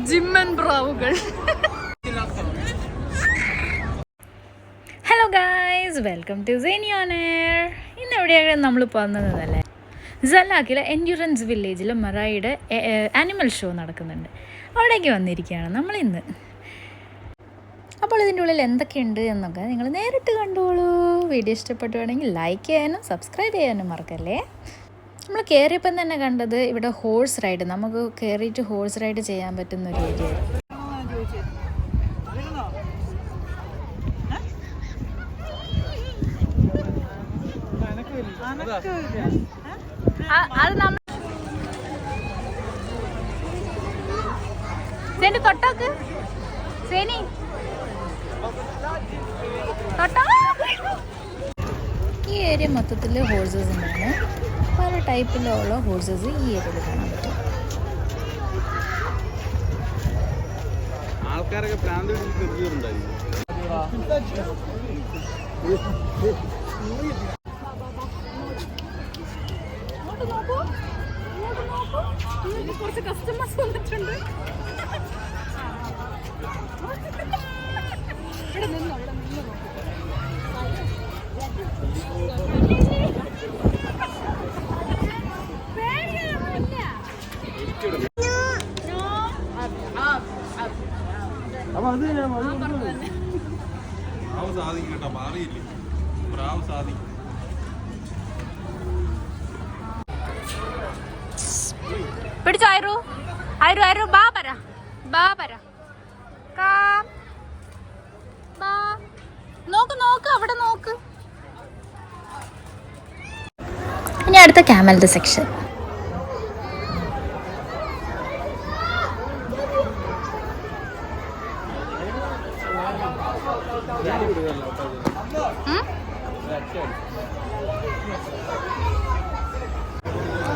ജിമ്മൻ ബ്രാവുകൾ. Hello guys, welcome to സെനി on air. ഇന്ന് എവിടെയാണ് നമ്മൾ പോകുന്നതല്ലേ? സലാക്കിലെ എൻഡ്യൂറൻസ് വില്ലേജിൽ മറായിയുടെ ആനിമൽ ഷോ നടക്കുന്നുണ്ട്. അവിടേക്ക് വന്നിരിക്കുകയാണ് നമ്മളിന്ന്. അപ്പോൾ ഇതിൻ്റെ ഉള്ളിൽ എന്തൊക്കെയുണ്ട് എന്നൊക്കെ നിങ്ങൾ നേരിട്ട് കണ്ടോളൂ. വീഡിയോ ഇഷ്ടപ്പെട്ടുവാണെങ്കിൽ ലൈക്ക് ചെയ്യാനും സബ്സ്ക്രൈബ് ചെയ്യാനും മറക്കല്ലേ. നമ്മൾ കയറിയപ്പം തന്നെ കണ്ടത് ഇവിടെ ഹോഴ്സ് റൈഡ്, നമുക്ക് കയറിയിട്ട് ഹോഴ്സ് റൈഡ് ചെയ്യാൻ പറ്റുന്ന ഒരു ഏരിയ. അത് തൊട്ടാക്ക് സേനി ഈ ഏരിയ മൊത്തത്തിൽ ഹോഴ്സസ് ഉണ്ടാണ്. പല ടൈപ്പിലുള്ള ഹോഴ്സസ് ഈ ഏരിയയിൽ കാണാൻ പറ്റും. ആൾക്കാരൊക്കെ കുറച്ച് കസ്റ്റമേഴ്സ് വന്നിട്ടുണ്ട്. ഇവിടെ നിന്നോ, ഇവിടെ നിന്നോ. പിടിച്ചോ ആയിരു ആയിരു ആയിരു ബാബര ബാബര നോക്ക് നോക്ക് അവിടെ നോക്ക്. ഇനി അടുത്ത ക്യാമലിന്റെ സെക്ഷൻ.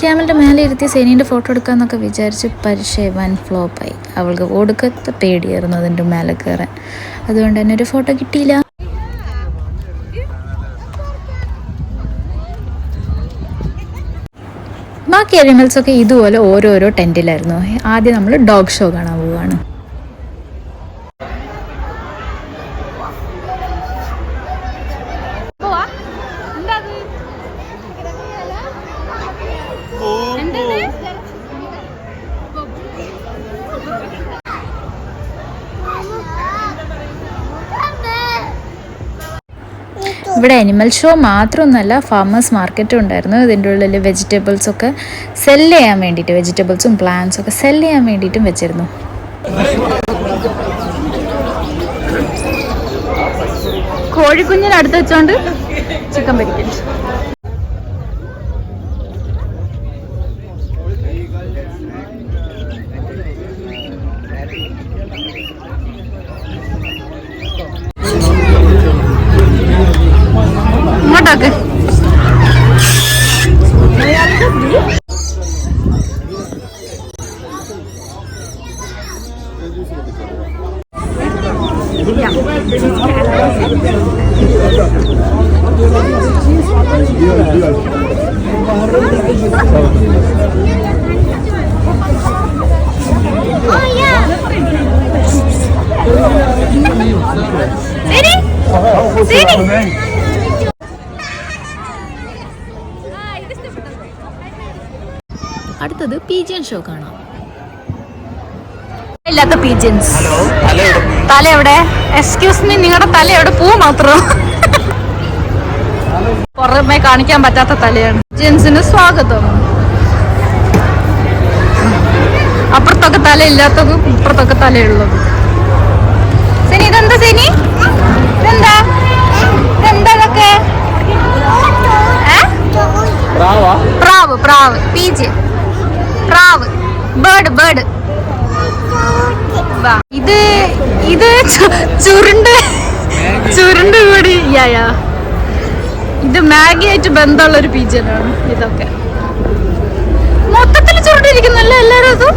ക്യാമലിൻ്റെ മേലെ ഇരുത്തി സേനീൻ്റെ ഫോട്ടോ എടുക്കാമെന്നൊക്കെ വിചാരിച്ച് പക്ഷേ വൻ ഫ്ലോപ്പായി. അവൾക്ക് ഒടുക്കത്തെ പേടിയായിരുന്നു അതിൻ്റെ മേലെ കയറാൻ. അതുകൊണ്ട് തന്നെ ഒരു ഫോട്ടോ കിട്ടിയില്ല. ബാക്കി അനിമൽസൊക്കെ ഇതുപോലെ ഓരോരോ ടെൻറ്റിലായിരുന്നു. ആദ്യം നമ്മൾ ഡോഗ് ഷോ കാണാൻ പോവുകയാണ്. ഇവിടെ അനിമൽ ഷോ മാത്രമൊന്നുമല്ല, ഫാമേഴ്സ് മാർക്കറ്റും ഉണ്ടായിരുന്നു. ഇതിൻ്റെ ഉള്ളിൽ വെജിറ്റബിൾസൊക്കെ സെല്ല് ചെയ്യാൻ വേണ്ടിയിട്ട്, വെജിറ്റബിൾസും പ്ലാന്റ്സൊക്കെ സെല്ല് ചെയ്യാൻ വേണ്ടിയിട്ടും വെച്ചിരുന്നു. കോഴിക്കുഞ്ഞിനടുത്ത് വെച്ചോണ്ട് ചിക്കൻ പൊരിക്കൽ. ഇങ്ങോട്ടൊക്കെ അടുത്തത് പീജിയൻ ഷോ കാണാം. ഇല്ലാത്ത പീജിയൻസ്. തല എവിടെ? എക്സ്ക്യൂസ് മീ, നിങ്ങളുടെ തല എവിടെ? പൂ മാത്രം പുറമെ കാണിക്കാൻ പറ്റാത്ത തലയാണ്. പീജിയൻസിന് സ്വാഗതം. അപ്പുറത്തൊക്കെ തല ഇല്ലാത്തതും ഇപ്പുറത്തൊക്കെ തലയുള്ളത്. സെനി ഇതെന്താ? സെനി ഇതെന്താ? ഇതെന്താ ഇതൊക്കെ? പ്രാവ് പ്രാവ് പീജിയൻ പ്രാവ് ബേർഡ് ബേർഡ്. ഇത് ഇത് ചുരുണ്ട് ചുരുണ്ട് കൂടി. ഇത് മാഗി ആയിട്ട് ബന്ധമുള്ള ഒരു പീജിയനാണ്. ഇതൊക്കെ മൊത്തത്തിൽ ചുരുണ്ടിരിക്കുന്നല്ലേ എല്ലാരും. അതും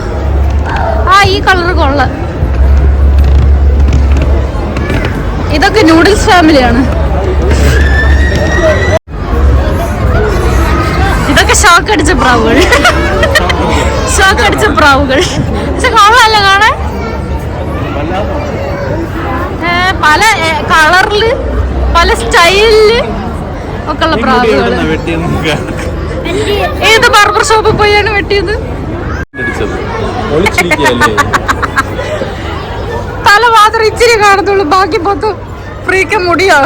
ഈ കളർ കൊള്ള. ഇതൊക്കെ നൂഡിൽസ് ഫാമിലിയാണ്. ഇതൊക്കെ ഷോക്ക് അടിച്ച പ്രാവുകൾ. ഷോക്ക് അടിച്ച പ്രാവുകൾ. പക്ഷെ കൊള്ളാമല്ലോ കാണാൻ. പല സ്റ്റൈലില് ഒക്കെ ഉള്ള പ്രാവുകൾ. ഏത് ബാർബർ ഷോപ്പിൽ പോയാണ് വെട്ടിയത്? തല മാത്രം ഇച്ചിരി കാണത്തുള്ളൂ, ബാക്കി മൊത്തം ഫ്രീക്ക് മുടിയോ.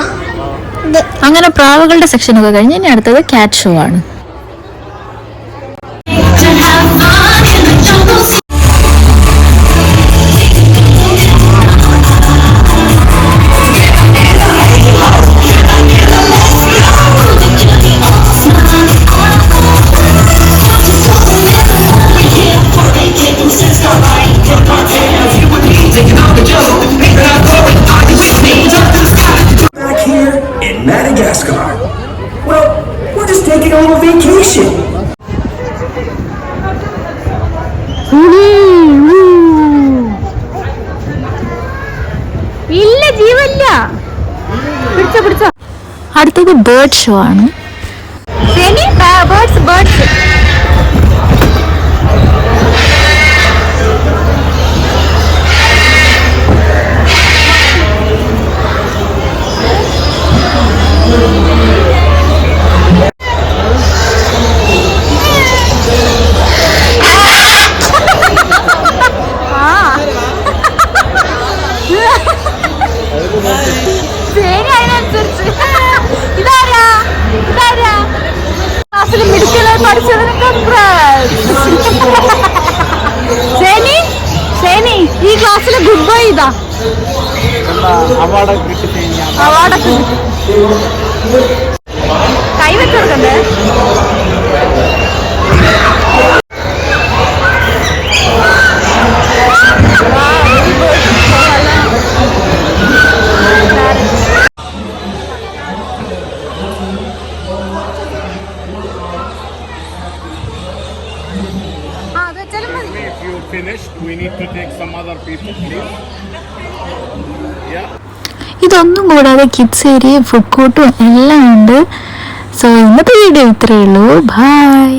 അങ്ങനെ പ്രാവുകളുടെ സെക്ഷനൊക്കെ കഴിഞ്ഞ് ഇനി അടുത്തത് കാറ്റ് ഷോ ആണ്. Madagascar. Well, we're just taking a little vacation. ഇല്ല, ജീവല്ല. പിടിച്ചോ പിടിച്ചോ. അടുത്തത് ബേർഡ് ഷോ ആണ്. ബേർഡ്സ് ഈ ക്ലാസ്സിൽ ഗുഡ് ബൈ ഇതാ അവാർഡൊക്കെ കൈ വെച്ചെടുക്കണ്ടേ? Finished. We need to take some other people, please. Yeah. ഇതൊന്നും കൂടാതെ കിഡ്സ് ഏരിയയും ഫുഡ് കോർട്ടും എല്ലാം ഉണ്ട്. സോ ഇന്നത്തെ വീഡിയോ ഇത്രയേ ഉള്ളൂ. ബൈ.